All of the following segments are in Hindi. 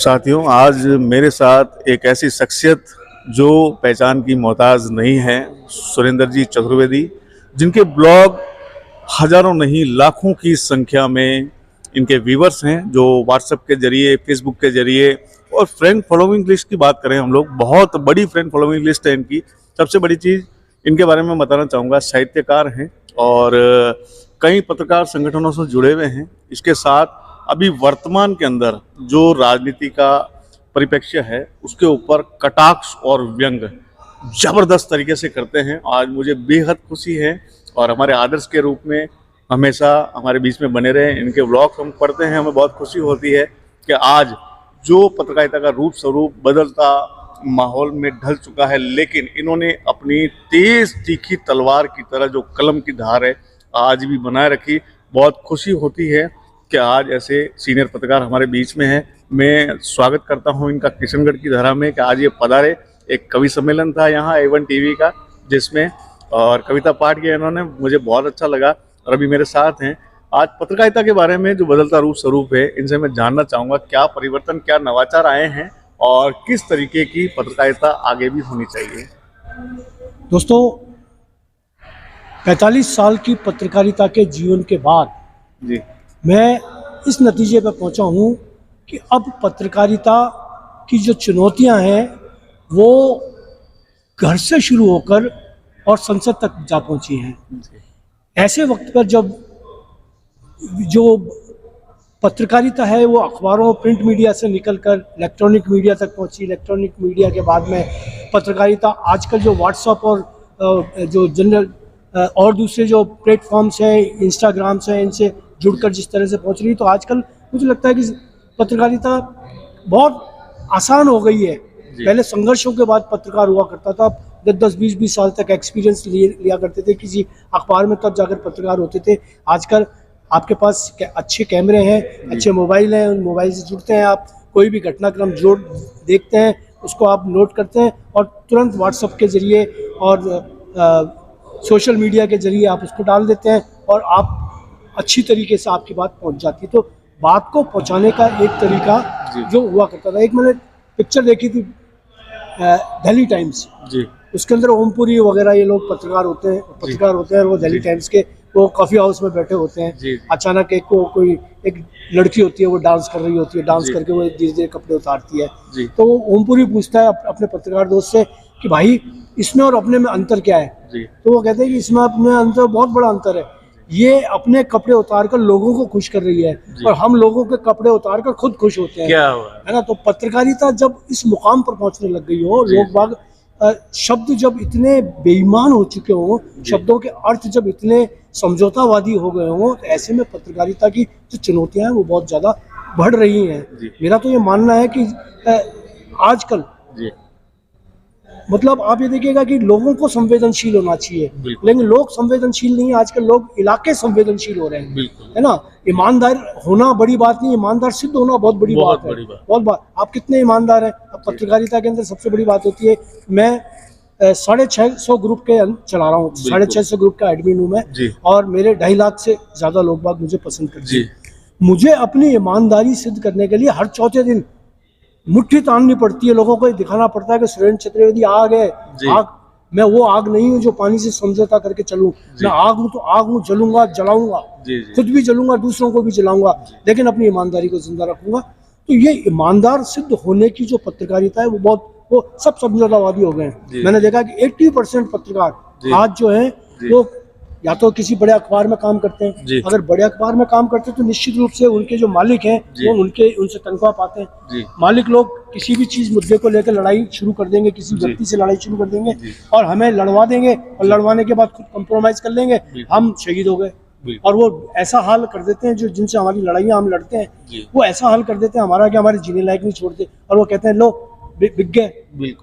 साथियों, आज मेरे साथ एक ऐसी शख्सियत जो पहचान की मोहताज नहीं है, सुरेंद्र जी चतुर्वेदी, जिनके ब्लॉग हजारों नहीं लाखों की संख्या में इनके व्यूवर्स हैं, जो व्हाट्सएप के जरिए, फेसबुक के जरिए और फ्रेंड फॉलोइंग लिस्ट की बात करें हम लोग, बहुत बड़ी फ्रेंड फॉलोइंग लिस्ट है इनकी। सबसे बड़ी चीज़ इनके बारे में बताना चाहूँगा, साहित्यकार हैं और कई पत्रकार संगठनों से जुड़े हुए हैं। इसके साथ अभी वर्तमान के अंदर जो राजनीति का परिप्रेक्ष्य है उसके ऊपर कटाक्ष और व्यंग जबरदस्त तरीके से करते हैं। आज मुझे बेहद खुशी है और हमारे आदर्श के रूप में हमेशा हमारे बीच में बने रहे। इनके व्लॉग हम पढ़ते हैं, हमें बहुत खुशी होती है कि आज जो पत्रकारिता का रूप स्वरूप बदलता माहौल में ढल चुका है, लेकिन इन्होंने अपनी तेज तीखी तलवार की तरह जो कलम की धार है आज भी बनाए रखी। बहुत खुशी होती है कि आज ऐसे सीनियर पत्रकार हमारे बीच में हैं। मैं स्वागत करता हूं इनका किशनगढ़ की धरा में कि आज ये पधारे। एक कवि सम्मेलन था यहाँ A1 टीवी का, जिसमें और कविता पाठ किया इन्होंने, मुझे बहुत अच्छा लगा। और अभी मेरे साथ हैं, आज पत्रकारिता के बारे में जो बदलता रूप स्वरूप है, इनसे मैं जानना चाहूँगा क्या परिवर्तन, क्या नवाचार आए हैं और किस तरीके की पत्रकारिता आगे भी होनी चाहिए। दोस्तों, 45 साल की पत्रकारिता के जीवन के बाद जी, मैं इस नतीजे पर पहुंचा हूं कि अब पत्रकारिता की जो चुनौतियां हैं वो घर से शुरू होकर और संसद तक जा पहुंची हैं। ऐसे वक्त पर जब जो पत्रकारिता है वो अखबारों, प्रिंट मीडिया से निकलकर इलेक्ट्रॉनिक मीडिया तक पहुंची। इलेक्ट्रॉनिक मीडिया के बाद में पत्रकारिता आजकल जो व्हाट्सएप और जो जनरल और दूसरे जो प्लेटफॉर्म्स हैं, इंस्टाग्राम्स हैं, इनसे जुड़कर जिस तरह से पहुंच रही है, तो आजकल मुझे लगता है कि पत्रकारिता बहुत आसान हो गई है। पहले संघर्षों के बाद पत्रकार हुआ करता था, 10-10, 20-20 साल तक एक्सपीरियंस लिया करते थे किसी अखबार में, तब जाकर पत्रकार होते थे। आजकल आपके पास अच्छे कैमरे हैं, अच्छे मोबाइल हैं, उन मोबाइल से जुड़ते हैं, आप कोई भी घटनाक्रम जोड़ देखते हैं, उसको आप नोट करते हैं और तुरंत व्हाट्सएप के जरिए और सोशल मीडिया के जरिए आप उसको डाल देते हैं और आप अच्छी तरीके से आपकी बात पहुंच जाती है। तो बात को पहुंचाने का एक तरीका जो हुआ करता था, एक मैंने पिक्चर देखी थी दिल्ली टाइम्स जी, उसके अंदर ओमपुरी वगैरह ये लोग पत्रकार होते हैं और वो दिल्ली टाइम्स के वो कॉफ़ी हाउस में बैठे होते हैं। अचानक कोई एक लड़की होती है, वो डांस कर रही होती है, डांस करके वो धीरे धीरे कपड़े उतारती है। तो ओमपुरी पूछता है अपने पत्रकार दोस्त से कि भाई इसमें और अपने में अंतर क्या है? तो वो कहते हैं कि इसमें अपने अंतर बहुत बड़ा अंतर है, ये अपने कपड़े उतार कर लोगों को खुश कर रही है और हम लोगों के कपड़े उतार कर खुद खुश होते हैं। क्या हुआ है ना? तो पत्रकारिता जब इस मुकाम पर पहुंचने लग गई हो, लोग बाग शब्द जब इतने बेईमान हो चुके हों, शब्दों के अर्थ जब इतने समझौतावादी हो गए हों, तो ऐसे में पत्रकारिता की जो चुनौतियां हैं वो बहुत ज़्यादा बढ़ रही हैं। मेरा तो ये मानना है कि आजकल मतलब आप ये देखिएगा कि लोगों को संवेदनशील होना चाहिए, लेकिन लोग संवेदनशील नहीं है। आजकल लोग इलाके संवेदनशील हो रहे हैं, है ना? ईमानदार होना बड़ी बात नहीं, ईमानदार सिद्ध होना बहुत बड़ी बात है। बहुत बात आप कितने ईमानदार हैं। अब पत्रकारिता के अंदर सबसे बड़ी बात होती है, मैं 650 ग्रुप के चला रहा हूँ, 650 ग्रुप का एडमिन हूँ मैं, और मेरे 2.5 लाख से ज्यादा लोग बाग मुझे पसंद करते हैं। मुझे अपनी ईमानदारी सिद्ध करने के लिए हर चौथे दिन मुट्ठी ताननी पड़ती है, लोगों को दिखाना पड़ता है कि सुरेंद्र चतुर्वेदी आग है। आग, मैं वो आग नहीं हूँ जो पानी से समझौता करके चलूं। मैं आग हूँ तो आग हूँ, जलूंगा, जलाऊंगा, खुद भी जलूंगा, दूसरों को भी जलाऊंगा, लेकिन अपनी ईमानदारी को जिंदा रखूंगा। तो ये ईमानदार सिद्ध होने की जो पत्रकारिता है वो सब समझौतावादी हो गए हैं। मैंने देखा कि 80% पत्रकार आज जो है वो या तो किसी बड़े अखबार में काम करते हैं। अगर बड़े अखबार में काम करते हैं तो निश्चित रूप से उनके जो मालिक हैं वो उनसे तनख्वाह पाते हैं। मालिक लोग किसी भी चीज मुद्दे को लेकर लड़ाई शुरू कर देंगे, किसी व्यक्ति से लड़ाई शुरू कर देंगे और हमें लड़वा देंगे, और लड़वाने के बाद खुद कंप्रोमाइज कर लेंगे, हम शहीद हो गए। और वो ऐसा हाल कर देते हैं, जो जिनसे हमारी लड़ाइयाँ हम लड़ते हैं वो ऐसा हाल कर देते हैं हमारा कि हमारे जीने लायक नहीं छोड़ते, और वो कहते हैं लो बिक गए।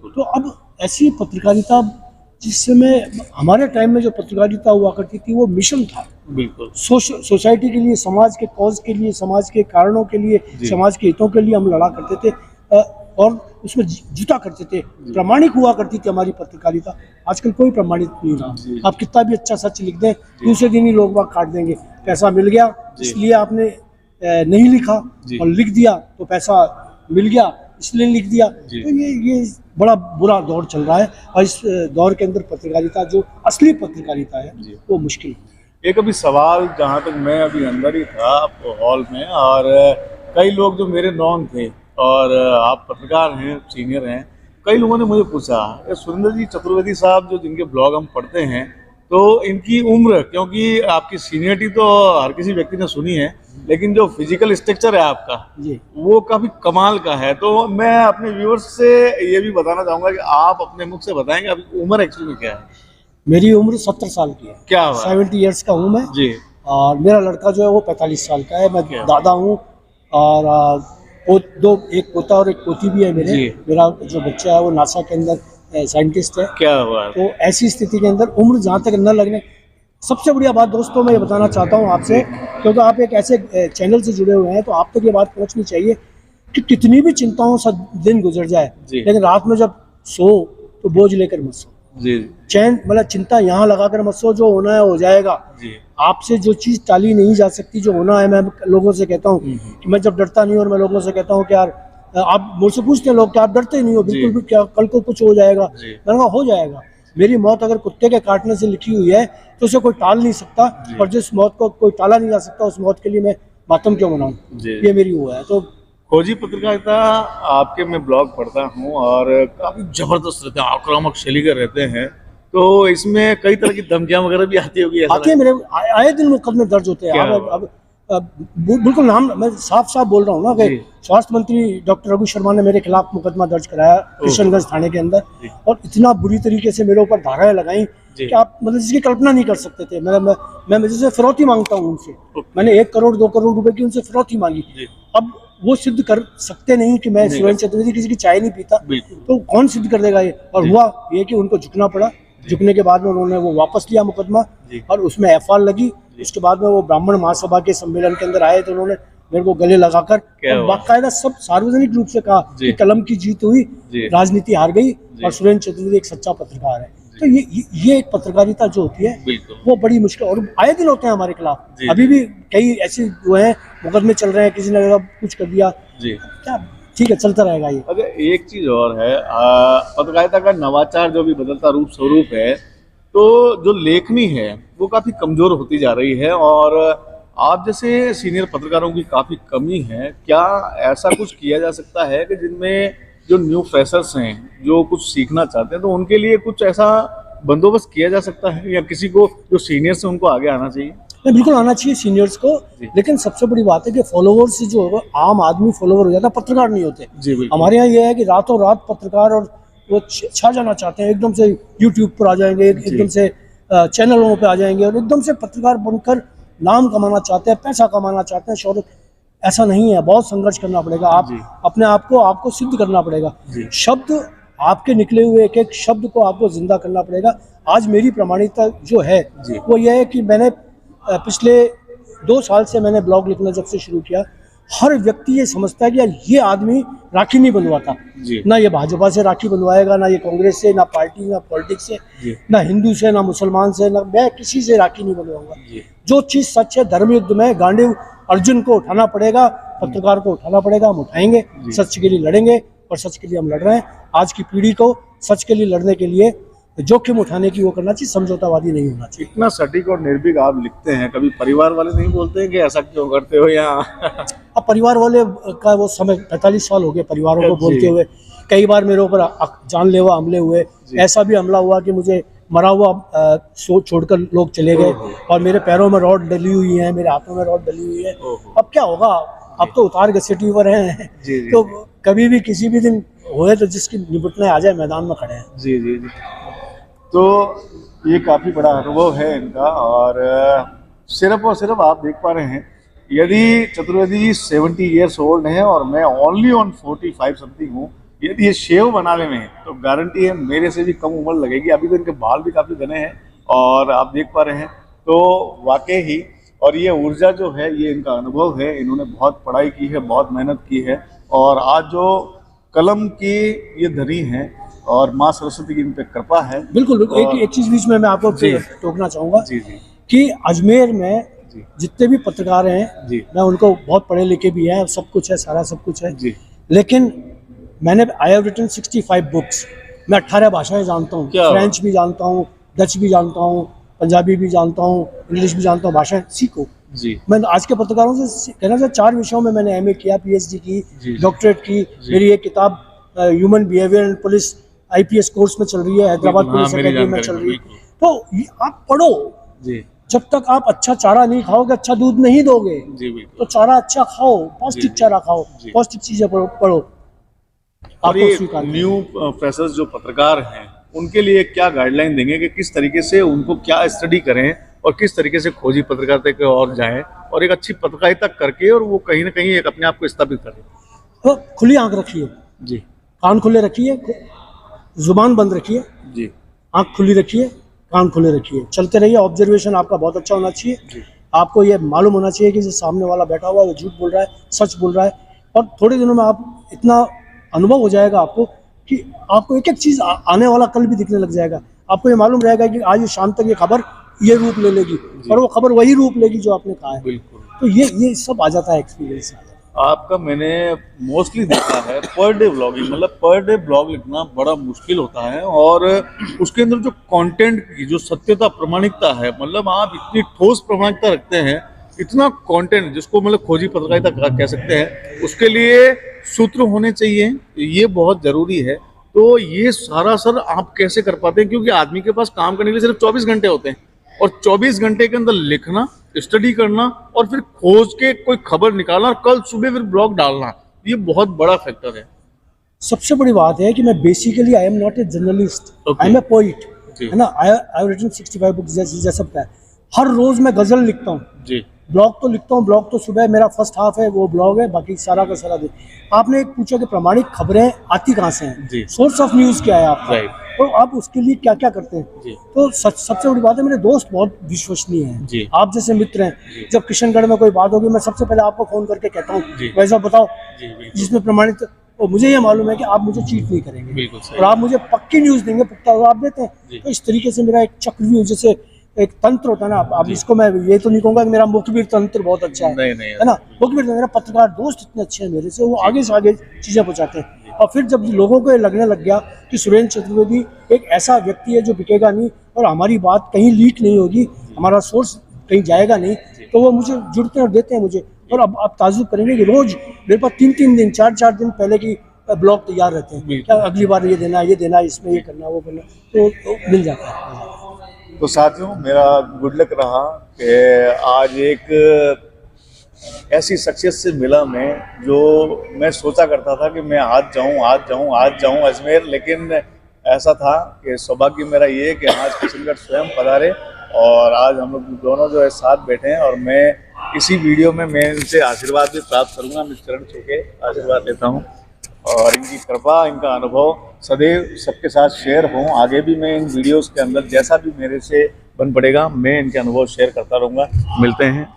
तो अब ऐसी पत्रकारिता, जिससे मैं हमारे टाइम में जो पत्रकारिता हुआ करती थी वो मिशन था, बिल्कुल सोसाइटी के लिए, समाज के कॉज के लिए, समाज के कारणों के लिए, समाज के हितों के लिए हम लड़ा करते थे और उसमें जीता करते थे। प्रामाणिक हुआ करती थी हमारी पत्रकारिता। आजकल कोई प्रमाणित नहीं रहा। आप कितना भी अच्छा सच लिख दें, दूसरे दिन ही लोग बाग काट देंगे। पैसा मिल गया इसलिए आपने नहीं लिखा, और लिख दिया तो पैसा मिल गया इसलिए लिख दिया। जी। तो ये बड़ा बुरा दौर चल रहा है और इस दौर के अंदर पत्रकारिता जो असली पत्रकारिता है जी। वो मुश्किल है। एक अभी सवाल, जहाँ तक मैं अभी अंदर ही था हॉल में, और कई लोग जो मेरे नॉन थे, और आप पत्रकार हैं, सीनियर हैं, कई लोगों ने मुझे पूछा, सुरेंद्र जी चतुर्वेदी साहब जो जिनके ब्लॉग हम पढ़ते हैं, तो इनकी उम्र, क्योंकि आपकी सीनियरिटी तो हर किसी व्यक्ति ने सुनी है, लेकिन जो फिजिकल स्ट्रक्चर है आपका जी वो काफी कमाल का है। तो मैं अपने व्यूअर्स से ये भी बताना चाहूंगा कि आप अपने मुख से बताएंगे आपकी उम्र एक्चुअली में क्या है। मेरी उम्र 70 साल की है। क्या हुआ? 70 ईयर्स का हूँ मैं। जी। और मेरा लड़का जो है वो 45 साल का है। मैं क्या? दादा हूँ और एक पोता और एक पोती भी है मेरे। जी। मेरा जो बच्चा है वो नासा के अंदर साइंटिस्ट है। क्या हुआ? तो ऐसी स्थिति के अंदर उम्र जहाँ तक न लगने, सबसे बढ़िया बात दोस्तों मैं ये बताना चाहता हूँ आपसे, क्योंकि आप एक ऐसे चैनल से जुड़े हुए हैं तो आप तक ये बात पहुँचनी चाहिए कि कितनी भी चिंताओं से दिन गुजर जाए, जी। लेकिन रात में जब सो तो बोझ लेकर मत सो। जी। चैन मतलब चिंता यहाँ लगाकर मत सो, जो होना है हो जाएगा। जी। आपसे जो चीज़ टाली नहीं जा सकती, जो होना है, मैं लोगों से कहता हूँ कि मैं जब डरता नहीं, और मैं लोगों से कहता हूँ कि यार आप मुझसे पूछते हैं लोग कि आप डरते नहीं हो बिल्कुल भी, क्या कल को कुछ हो जाएगा? जी। मैंने कहा हो जाएगा। मेरी मौत अगर कुत्ते के काटने से लिखी हुई है तो उसे कोई टाल नहीं सकता, और जिस मौत को कोई टाला नहीं जा सकता उस मौत के लिए मैं मातम क्यों मनाऊं? जी। ये मेरी वो है। तो खोजी पत्रकारिता आपके मैं ब्लॉग पढ़ता हूँ, और काफी जबरदस्त रहते हैं, आक्रामक शैली के रहते हैं, तो इसमें कई तरह की धमकियां वगैरह भी आती होगी ऐसा आते हैं मेरे आए दिन मुकदमे दर्ज होते हैं। क्या अब बिल्कुल नाम मैं साफ साफ बोल रहा हूँ ना कि जी। स्वास्थ्य मंत्री डॉक्टर रघु शर्मा ने मेरे खिलाफ मुकदमा दर्ज कराया किशनगंज थाने के अंदर, जी। और इतना बुरी तरीके से मेरे ऊपर धाराएं लगाई जी। कि आप मतलब इसकी कल्पना नहीं कर सकते थे। मैं जैसे फिरौती मांगता हूँ उनसे, मैंने 1 करोड़ 2 करोड़ रुपए की उनसे फिरौती मांगी। जी। अब वो सिद्ध कर सकते नहीं कि मैं नहीं सुरेंद्र चतुर्वेदी किसी की चाय नहीं पीता, बिल्कुल। तो कौन सिद्ध कर देगा ये? और जी। हुआ ये कि उनको झुकना पड़ा। झुकने के बाद में उन्होंने वो वापस लिया मुकदमा, जी। और उसमें एफआर लगी। उसके बाद में वो ब्राह्मण महासभा के सम्मेलन के अंदर आए तो उन्होंने मेरे को गले लगाकर क्या और हुआ? बाकायदा सब सार्वजनिक रूप से कहा जी। कि कलम की जीत हुई, जी। राजनीति हार गई, जी। और सुरेंद्र चतुर्वेदी एक सच्चा पत्रकार है। तो ये एक पत्रकारिता जो होती है बिल्कुल। वो बड़ी मुश्किल, और आए दिन होते हैं हमारे खिलाफ। जी। अभी भी कई ऐसे जो है मुकदमे चल रहे हैं, किसी ने कुछ कर दिया, जी। क्या ठीक है चलता रहेगा ये। अगर एक चीज और है, पत्रकारिता का नवाचार जो भी बदलता रूप स्वरूप है, तो जो लेखनी है वो काफी कमजोर होती जा रही है, और आप जैसे सीनियर पत्रकारों की काफी कमी है। क्या ऐसा कुछ किया जा सकता है कि जिनमें जो न्यू फ्रेशर्स हैं, जो कुछ सीखना चाहते हैं, तो उनके लिए कुछ ऐसा बंदोबस्त किया जा सकता है, या किसी को जो सीनियर्स हैं उनको आगे आना चाहिए? नहीं, बिल्कुल आना चाहिए सीनियर्स को, लेकिन सबसे बड़ी बात है कि फॉलोवर्स से जो है आम आदमी फॉलोवर हो जाता है, पत्रकार नहीं होते। जी बिल्कुल। हमारे यहाँ ये है कि रातों रात पत्रकार और वो छा जाना चाहते हैं, एकदम से यूट्यूब पर आ जाएंगे, एकदम से चैनलों पे आ जाएंगे, और एकदम से पत्रकार बनकर नाम कमाना चाहते हैं, पैसा कमाना चाहते हैं, शोहरत। ऐसा नहीं है, बहुत संघर्ष करना पड़ेगा। आप जी। अपने आप को आपको सिद्ध करना पड़ेगा। जी। शब्द आपके निकले हुए एक एक शब्द को आपको जिंदा करना पड़ेगा। आज मेरी प्रामाणिकता जो है जी। वो ये है कि मैंने पिछले 2 साल से मैंने ब्लॉग लिखना जब से शुरू किया, हर व्यक्ति ये समझता है कि यार ये आदमी राखी नहीं बंधवाता। जी। ना ये भाजपा से राखी बंधवाएगा, ना ये कांग्रेस से, ना पार्टी, ना पॉलिटिक्स से, जी। ना हिंदू से, ना मुसलमान से, ना मैं किसी से राखी नहीं बंधवाऊंगा। जी। जो चीज़ सच है, धर्म युद्ध में गांडीव अर्जुन को उठाना पड़ेगा, पत्रकार को उठाना पड़ेगा, हम उठाएंगे। सच के लिए लड़ेंगे, और सच के लिए हम लड़ रहे हैं। आज की पीढ़ी को सच के लिए लड़ने के लिए जोखिम उठाने की वो करना चाहिए, समझौतावादी नहीं होना चाहिए। इतना सटीक और निर्भीक आप लिखते हैं, कभी परिवार वाले नहीं बोलते हैं कि ऐसा क्यों करते हो, या अब परिवार वाले का वो समय 45 साल हो गए परिवारों को जी। बोलते हुए। कई बार मेरे ऊपर जानलेवा हमले हुए, ऐसा भी हमला हुआ कि मुझे मरा हुआ छोड़कर लोग चले गए, और मेरे पैरों में रॉड डली हुई है, मेरे हाथों में रॉड डली हुई है। अब क्या होगा, अब तो उतार घसीटी हुए हैं। जी, जी। तो कभी भी किसी भी दिन होए तो जिसकी निपटने आ जाए, मैदान में खड़े हैं। जी जी जी। तो ये काफ़ी बड़ा अनुभव है इनका, और सिर्फ और सिर्फ आप देख पा रहे हैं, यदि चतुर्वेदी जी 70 ईयर्स ओल्ड हैं और मैं ओनली ऑन 45 समथिंग हूँ, यदि ये शेव बनाने में तो गारंटी है मेरे से भी कम उम्र लगेगी। अभी तो इनके बाल भी काफ़ी घने हैं, और आप देख पा रहे हैं, तो वाकई ही, और ये ऊर्जा जो है ये इनका अनुभव है। इन्होंने बहुत पढ़ाई की है, बहुत मेहनत की है, और आज जो कलम की ये धनी है, और माँ सरस्वती की इन पे कृपा है। बिल्कुल बिल्कुल। एक चीज़ बीच में मैं आपको जी। टोकना चाहूँगा जी जी कि अजमेर में जी जितने भी पत्रकार हैं, जी मैं उनको बहुत पढ़े लिखे भी हैं, सब कुछ है, सारा सब कुछ है, जी लेकिन मैंने आई हैव रिटन 65 बुक्स। मैं 18 भाषाएं जानता हूँ, क्या बात। फ्रेंच भी जानता हूँ, डच भी जानता हूँ, पंजाबी भी जानता हूँ, इंग्लिश भी जानता हूँ। भाषाएं सीखो। जी मैं आज के पत्रकारों से कहना चाहिए 4 विषयों में मैंने एमए किया, पीएचडी की, जी। डॉक्टरेट की। जी। मेरी एक किताब human behaviour and police IPS course में चल रही है, हैदराबाद बिल्कुल, हाँ, पुलिस मेरी अकेडमी में जानकारी चल में, रही है। तो आप पढ़ो। जी जब तक आप अच्छा चारा नहीं खाओगे, अच्छा दूध नहीं दोगे। जी तो बिल्कुल। चारा अच्छा खाओ, पौष्टिक जी। चारा खाओ, जी। पौष्टिक चीजें पढ़ो। और आपको ये स्वीकार करना न्यू फ्रेशर्स जो पत्रकार हैं उनके लिए क्या गाइडलाइन देंगे कि किस तरीके से उनको क्या स्टडी करें और किस तरीके से खोजी पत्रकारिता की ओर जाएं और एक अच्छी पत्रकारिता करके और वो कहीं ना कहीं एक अपने आप को स्थापित करें। तो खुली आंख रखिए, जी कान खुले रखिए, जुबान बंद रखिए, जी आंख खुली रखिए, कान खुले रखिए, चलते रहिए। ऑब्जर्वेशन आपका बहुत अच्छा होना चाहिए। जी आपको ये मालूम होना चाहिए कि जो सामने वाला बैठा हुआ है वो झूठ बोल रहा है, सच बोल रहा है। और थोड़े दिनों में आप इतना अनुभव हो जाएगा आपको कि आपको एक एक चीज़ आने वाला कल भी दिखने लग जाएगा। आपको ये मालूम रहेगा कि आज शाम तक ये खबर ये रूप ले लेगी और वो खबर वही रूप लेगी जो आपने कहा है। बिल्कुल। तो ये सब आ जाता है एक्सपीरियंस। आपका मैंने मोस्टली देखा है पर डे व्लॉगिंग, मतलब पर डे ब्लॉग लिखना बड़ा मुश्किल होता है और उसके अंदर जो कंटेंट की जो सत्यता प्रामाणिकता है, मतलब आप इतनी ठोस प्रामाणिकता रखते हैं, इतना कंटेंट जिसको मतलब खोजी पत्रकारिता कह सकते हैं, उसके लिए सूत्र होने चाहिए, ये बहुत जरूरी है। तो ये सारा सर आप कैसे कर पाते हैं, क्योंकि आदमी के पास काम करने के लिए सिर्फ 24 घंटे होते हैं और 24 घंटे के अंदर लिखना, स्टडी करना और फिर खोज के कोई खबर निकालना और कल सुबह फिर ब्लॉग डालना, ये बहुत बड़ा फैक्टर है। सबसे बड़ी बात है कि मैं basically I am not a journalist, Okay. I am a poet, जी। है ना। आई हैव रिटन 65 बुक्स जैसा है। हर रोज मैं गजल लिखता हूँ, जी ब्लॉग तो लिखता हूँ। ब्लॉग तो सुबह मेरा फर्स्ट हाफ है, वो ब्लॉग है, बाकी सारा का सारा दिन। आपने एक पूछा कि प्रामाणिक खबरें आती कहाँ से हैं, जी। सोर्स ऑफ न्यूज़ क्या है आपका, Right. तो आप उसके लिए क्या क्या करते हैं। जी। तो सबसे बड़ी बात है, मेरे दोस्त बहुत विश्वसनीय हैं, जी। आप जैसे मित्र हैं। जब किशनगढ़ में कोई बात होगी, मैं सबसे पहले आपको फोन करके कहता हूँ जी। वैसा बताओ जी बिल्कुल। जिसमें प्रमाणित। और मुझे ये मालूम है कि आप मुझे चीट नहीं करेंगे बिल्कुल सही। और आप मुझे पक्की न्यूज़ देंगे, पुख्ता जवाब देते जी। हैं। तो इस तरीके से मेरा एक चक्रव्यूह, जैसे एक तंत्र होता है ना, आप जी। इसको मैं ये तो नहीं कहूँगा कि मेरा मुखबिर तंत्र बहुत अच्छा है, नहीं नहीं है ना। मुखबिर मेरा पत्रकार दोस्त इतने अच्छे हैं मेरे से, वो आगे से आगे चीज़ें पहुँचाते हैं। और फिर जब लोगों को ये लगने लग गया कि सुरेंद्र चतुर्वेदी एक ऐसा व्यक्ति है जो बिकेगा नहीं और हमारी बात कहीं लीक नहीं होगी, हमारा सोर्स कहीं जाएगा नहीं, तो वो मुझे जुड़ते हैं और देते हैं मुझे। और अब आप ताजुब करेंगे कि रोज मेरे पास 3-3 दिन 4-4 दिन पहले की ब्लॉग तैयार रहते हैं, बिल्कुल। क्या अगली बार ये देना, इसमें ये करना, वो करना, तो मिल जाता है। तो साथियों, मेरा गुड लक रहा कि आज एक ऐसी शख्सियत से मिला मैं, जो मैं सोचा करता था कि मैं आज जाऊं अजमेर, लेकिन ऐसा था कि सौभाग्य मेरा ये है कि आज किशनगढ़ स्वयं पधारे और आज हम लोग दोनों जो है साथ बैठे हैं और मैं इसी वीडियो में मैं इनसे आशीर्वाद भी प्राप्त करूंगा। मैं चरण छू के आशीर्वाद लेता हूं और इनकी कृपा, इनका अनुभव सदैव सबके साथ शेयर हों। आगे भी मैं इन वीडियोस के अंदर जैसा भी मेरे से बन पड़ेगा, मैं इनके अनुभव शेयर करता रहूँगा। मिलते हैं।